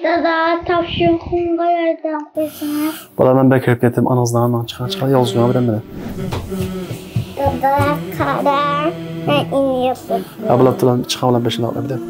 Dada tavşanxonga yordam qo'ysangiz. Bola men bir kirib ketdim, anangizdan men chiqar yozgan bilan meni. Dada qara, men inyapman. Ablab bilan chiqa bilan beshini olib dedi.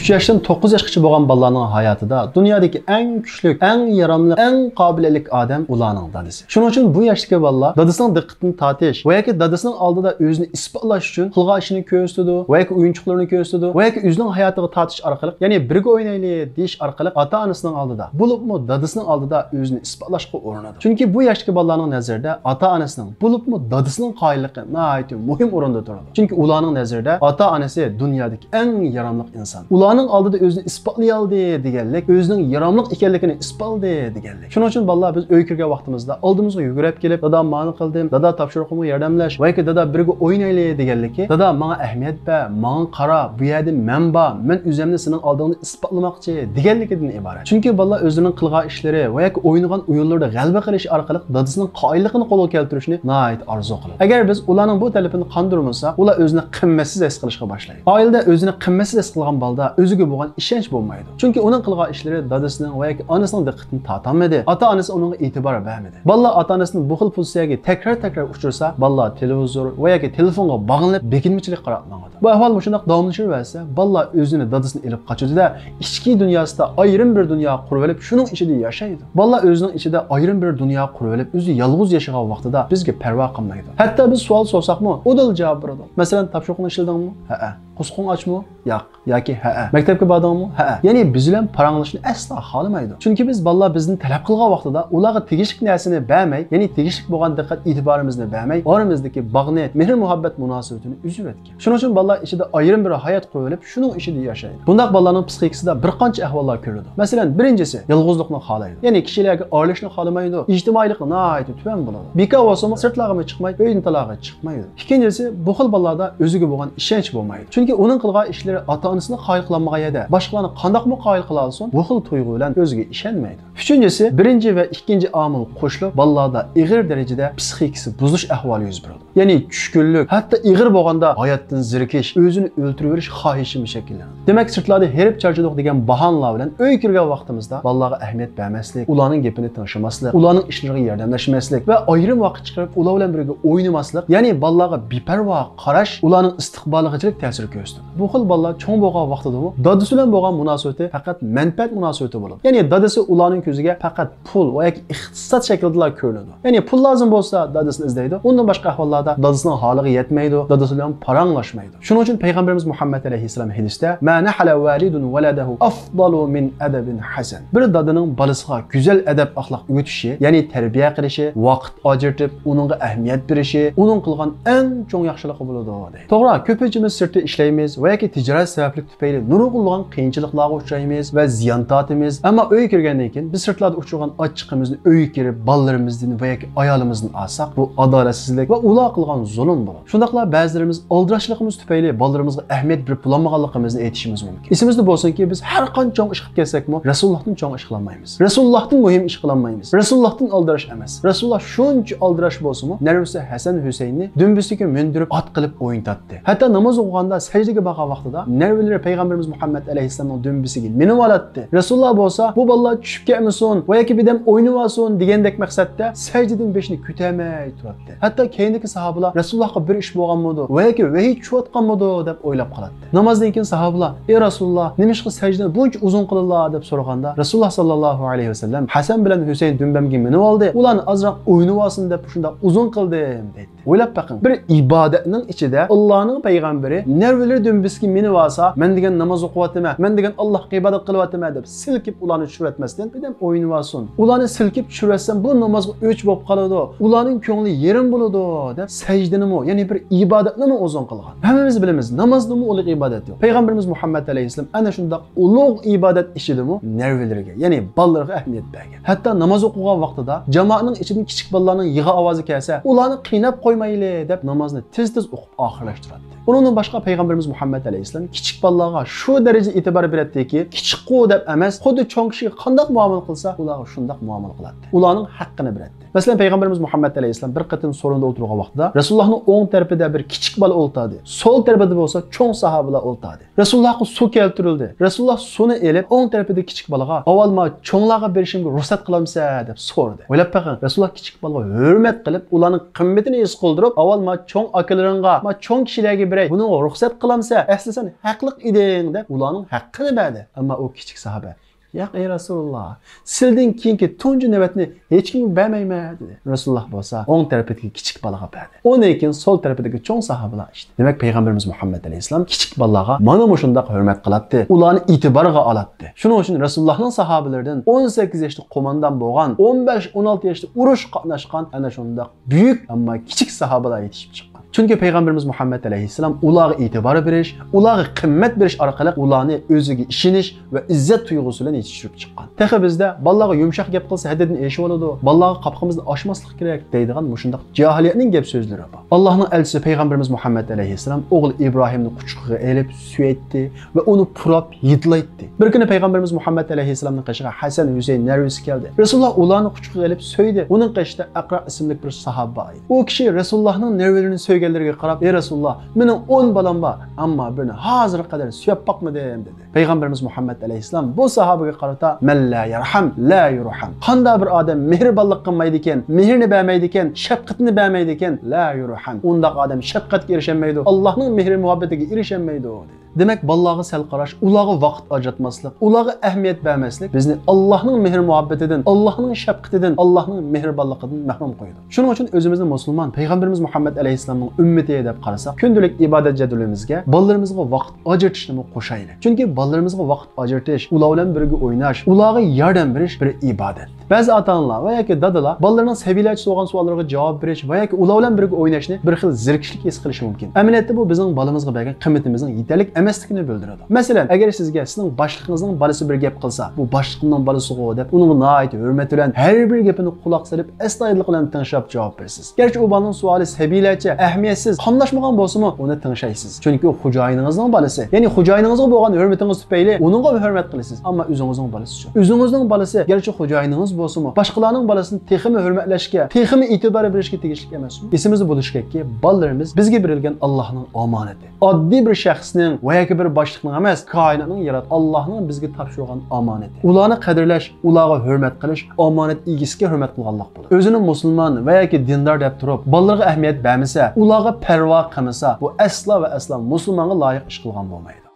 3 yaşdan 9 yaşgacha bo'lgan bolalarning hayotida dunyodagi eng kuchli, eng yaramli, eng qobiliyatli odam ularning dadasi. Shuning uchun bu yoshdagi bolalar dadasining diqqatini tortish va yoki dadasining oldida o'zini isbotlash uchun qilgan ishini ko'rsatadi va yoki o'yinchoqlarini ko'rsatadi va yoki o'zining hayotiga tortish orqali, ya'ni birga o'ynaylik deyish orqali ota-onasining oldida, bo'libmi dadasining oldida o'zini isbotlashga urinadi. Chunki bu yoshdagi bolalarning nazarida ota-onasining, bo'libmi dadasining qoyilligi nihoyatda muhim o'rinda turadi. Chunki ularning nazarida ota-onasi dunyodagi eng yaramli inson. Ularning oldida o'zini isbotlay oldi deganlik, o'zining yaramliq ekanligini isbotladi deganlik. Shuning uchun bolalar biz uy kirgan vaqtimizda oldimizga yugurib kelib, "Dada, ma'ni qildim, dada topshiriqimga yordamlash va yoki dada birga o'ynaylik" deganligi, "Dada, menga ahamiyat ber, menga qara, bu yerda men bor, men o'zimni sening oldingda isbotlamoqchi" deganligidan iborat. Chunki bolalar o'zining qilgan ishlari va yoki o'ynagan o'yinlarda g'alaba qilish orqali dadasining qoyilligini qo'lga keltirishni nihoyat orzu qiladi. Agar biz ularning bu talabini qondirmasak, ular o'zini qimmatsiz his qilishga boshlaydi. Oilada o'zini qimmatsiz his qilgan bolada o'ziga bo'lgan ishonch bo'lmaydi. Chunki uning qilgan ishlari dadasining va yoki onasining diqqatini tortolmadi. Ota-onasi unga e'tibor bermadi. Bolalar ota-onasini bu xil pozitsiyaga takrar uchirsa, bolalar televizor va yoki telefonga bog'lanib bekinmachilik qarab mangadi. Bu ahvol shunday davomlashaversa, bolalar o'zini dadasini ilib qochadi-da, ichki dunyosida ayrim bir dunyo qurib olib, shuning ichida yashaydi. Bolalar o'zining ichida ayrim bir dunyo qurib olib, o'zi yolg'iz yashagan vaqtida bizga parvo qilmaydi. Hatto biz savol so'rsakmi, o'dal javob beradi. Masalan, topshiriqni ishladingmi? Ha. Qusqun ochmi? Yo'q. Yoki ha. Maktabga bordingmi? Ha. Ya'ni biz bilan paranglashni aslo xohlamaydi. Chunki biz bolalar bizni talab qilgan vaqtida ularga tegishli narsani bermay, ya'ni tegishli bo'lgan diqqat e'tiborimizni bermay, oramizdagi bog'ni, mehr muhabbat munosabatini uzib o'tgan. Shuning uchun bolalar ichida ayrim bir hayot qurib olib, shuning ichida yashaydi. Bundaq bolalarning psixikasida bir qancha ahvollar ko'riladi. Masalan, birinchisi yolg'izlikni xohlaydi. Ya'ni kishilarga aralashishni xohlamaydi, ijtimoiylikni nihoyat tuvan bo'ladi. Bekor bo'lsa-mu sirtlarga chiqmaydi, uydan taloqqa chiqmaydi. Ikkinchisi, bu xil bolalarda o'ziga bo'lgan ishonch bo'lmaydi. Chunki uning qilgan ishlari ota-onasini qoyil qilmagan edi. Boshqalarni qandoqmi qoyil qila olsin, bu xil tuyg'u bilan o'ziga ishonmaydi. Uchinchisi, birinchi va ikkinchi omil qo'shilib, bolalarda ig'ir darajada psixikasi buzilish ahvoli yuz beradi. Ya'ni tushkunlik, hatto ig'ir bo'lganda hayotdan zerikish, o'zini o'ltirib xohishi shakllanadi. Demak, sirtlarda herib charchadik degan bahonlar bilan uy kirgan vaqtimizda bolalarga ahamiyat bermaslik, ularning gapini tinglamaslik, ularning ishlariga yordamlashmaslik va ayrim vaqt chiqarib ular bilan birga o'ynamaslik, ya'ni bolalarga beparvo qarash ularning istiqboliga ta'sir ko'rsatadi. Bu xil bolalar cho'ng bo'lgan vaqtida dadasi bilan bo'lgan munosabati faqat manfaat munosabati bo'ladi. Ya'ni dadasi ularning ko'ziga faqat pul va yoki iqtisod shaklida ko'rinadi. Ya'ni pul lozim bo'lsa dadasini izlaydi. Undan boshqa ahvollarda dadasining holiga yetmaydi, dadasi bilan paranglashmaydi. Shuning uchun payg'ambarimiz Muhammad alayhisalom hadisda "Ma nahala walidun waladahu afdalu min adabin hasan." Bir dadaning bolasiga go'zal adab axloq o'tishi, ya'ni tarbiya qilishi, vaqt ajratib, uningga ahamiyat berishi, uning qilgan eng cho'ng yaxshiligi bo'ladi deydi. To'g'ri, ko'pincha sirtda ishlaymiz va yoki tijorat sababli tufayli nurg'unlagan qiyinchiliklarga uchraymiz va ziyon tortamiz. Ammo uy kirgandan keyin biz sirtlarda uchragan ochiqimizni uyga kirib, bolalarimizdan va yoki ayolimizdan olsak, bu adolatsizlik va ular qilgan zulm bo'ladi. Shundaqla ba'zilarimiz oldirashligimiz tufayli bolalarimizga ahamiyat berib bo'lmaganligimizni aytishimiz mumkin. Esimizda bo'lsinki, biz har qancha cho'ng ish qilib kelsakmi, Rasulullohdan cho'ng ish qilolmaymiz. Rasulullohdan muhim ish qilolmaymiz. Rasulullohdan oldirash emas. Rasululloh shuncha oldirash bo'lsa-mu, narvisi Hasan Husaynni dumbisiga mindirib ot qilib o'yin tatdi. Hatto namoz o'qiganda sajdaga borgan vaqtida narvilari payg'ambarimiz Muhammad alayhisalomning dumbisiga minib olatdi. Rasululloh bo'lsa, bu bolalar tushib ketmasin va yoki bir dam o'ynab olsin degandek maqsadda sajdadan beshini ko'tarmay turadi. Hatto keyingi sahobalar Rasulullohga bir ish bo'lganmidi va yoki vahiy tushayotganmidi deb o'ylab qoladi. Namozdan keyin sahobalar: "Ey Rasululloh, nimishqa sajdani buncha uzun qildilar?" deb so'raganda, Rasululloh sallallohu alayhi vasallam Hasan bilan Husayn dumbamga minib oldi. Ularni azroq o'ynab olsin deb shunda uzun qildim dedi. O'ylab baqing, bir ibodatning ichida Allohning payg'ambari narvilari dumbisiga minib olsa, men degan namoz o'qiyapman, men degan Allohga ibodat qilyapman deb silkib ularni tushirmasdan bir ham o'ynab olsin. Ularni silkib tushiratsam bu namozga o'ch bo'lib qoladi. Ularning ko'ngli yerim bo'ladi deb sajdanimi, ya'ni bir ibodatni uzun qilgan. Hammamiz bilamiz, namoznimi ulug' ibodat yo'q. Payg'ambarimiz Muhammad alayhisalom ana shunda ulug' ibodat ishidimi narvilariga, ya'ni bolalarga ahamiyat bergan. Hatto namoz o'qigan vaqtida jamoatning ichidan kichik bolalarning yig'i ovozi kelsa, ularni qiynab qo'ymayli deb namozni tez-tez o'qib oxirlashtiradi. Bundan boshqa payg'ambarimiz Muhammad alayhisalom kichik bolalarga shu darajada e'tibor beradiki, kichik qo deb emas, xuddi cho'ng kishiga qanday muomala qilsa, ularga shunday muomala qiladi. Ularning haqqini beradi. Masalan, Peygamberimiz Muhammed Aleyhisselam bir qatım sorunda oturgan vaqtida Resulullah'ın o'ng tarafida bir kichik bola o'ltadi. Sol tarafida bo'lsa cho'ng sahobalar o'ltadi. Resulullahga suv keltirildi. Rasululloh suvni elib o'ng tarafida kichik bolaga avvalma cho'nglarga berishimga ruxsat qilamsa deb so'radi. O'ylab baqing, Rasululloh kichik bolaga hurmat qilib, ularning qimmatini his qildirib, avvalma cho'ng akalaringga, cho'ng kishilarga beray, buni ruxsat qilamsa, asli sen haqliq eding deb ularning haqqini berdi. Ammo u kichik sahoba Ya ey Rasulullah, sizden keyingi tuncu nöbetini hiç kim vermeyme dedi. Rasulullah bolsa o'ng tarafidagi kichik balaga berdi. Ondan keyin sol tarafidagi cho'ng sahobalar işte. Demek Peygamberimiz Muhammed Aleyhisselam kichik balaga mana shunday hurmat qilatdi. Ularni e'tiboriga olatdi. Shuning uchun Rasulullahning sahobalaridan 18 yoshli qo'mondan bo'lgan, 15-16 yoshli urush qatnashgan ana shunday buyuk ammo kichik sahobalar yetishib chiqqan. Çünkü Peygamberimiz Muhammed Aleyhisselam ularga e'tibor berish, ularga qimmat berish orqali ularni o'ziga ishonish va izzat tuyg'usi bilan yetishtirib chiqqan. Texi bizda bolalarga yumshoq gap qilsa haddidan eshib oladi. Bolalarga qapqimizni ochmaslik kerak deydigan mushundaq jahiliyatning gap so'zlari bor. Allohning elchisi Peygamberimiz Muhammed Aleyhisselam o'g'li Ibrohimni quchog'iga elib suyatdi va uni purab yidlaydi. Bir kuni Peygamberimiz Muhammed Aleyhisselamning qishig'a Hasan Husayn narvisi keldi. Rasululloh ularni quchog'iga elib so'ydi. Uning qishida Aqra ismli bir sahoba edi. U kishi Rasulullohning narvalarini Peygamberlere qarab, "Ey Rasulullah, mening 10 balam bor, ammo birini hozir qadar suyab boqmadim" dedi. Peygamberimiz Muhammed Aleyhisselam bu sahabaga qarata, "Men la yarham, la yurham." Qanday bir odam mehribonlik qilmaydi ekan, mehrini bermaydi ekan, shafqatni bermaydi ekan, la yurham. Undaq odam shafqatga erishmaydi, Allohning mehri muhabbatiga erishmaydi dedi. Demek balaga sel qarash, ularga vaqt ajratmaslik, ularga ahamiyat bermaslik bizni Allohning mehr muhabbatidan, Allohning shafqatidan, Allohning mehribonligidan mahrum qo'ydi. Shuning uchun o'zimizni musulmon Peygamberimiz Muhammed Aleyhisselamning ummati deb qarasak, kundulik ibodat jadvalimizga bolalarimizga vaqt ajratishni qo'shaylik. Chunki bolalarimizga vaqt ajratish, ular bilan birga o'ynash, ularga yordam berish bir ibodat. Ba'zi ota-onalar va yoki dadalar bolalarining saviyachi bo'lgan savollariga javob berish va yoki ular bilan birga o'ynashni bir xil zerikishlik his qilishi mumkin. Amaliyotda bu bizning bolamizga bergan qimmatimizning yetarli emasligini bildiradi. Masalan, agar sizga sizning boshlig'ingizning bolasi bir gap qilsa, bu boshliqning bolasiga deb uning nihoyat hurmat bilan har bir gapini quloq solib, astoydillik bilan tinglab javob berasiz. Garchi u bolaning savoli saviyachi, ahamiyatsiz, qamlashmagan bo'lsa-mu, uni tinglashaysiz. Chunki u xo'jayiningizning bolasi. Ya'ni xo'jayiningizga bo'lgan hurmatingiz tufayli uningga hurmat qilasiz. Ammo o'zingizning bolasi-chi? O'zingizning bolasi garchi xo'jayiningiz bo'lsa-mu, boshqalarning bolasini texmi hurmatlashga, texmi e'tibor berishga tegishli emasmi? Esimizda bo'lishi kerakki, bolalarimiz bizga berilgan Allohning omonati. Oddiy bir shaxsning va yoki bir boshliqning emas, koinotning yaratgan Allohning bizga topshirgan omonati. Ularni qadrlash, ularga hurmat qilish, omonat egasiga hurmat qilganlik bo'ladi. O'zini musulmon va yoki dindor deb turib, bolalarga ahamiyat bermasa, ularga parvo qilmasa, bu aslo va aslo musulmonga loyiq ish qilgan bo'lmaydi.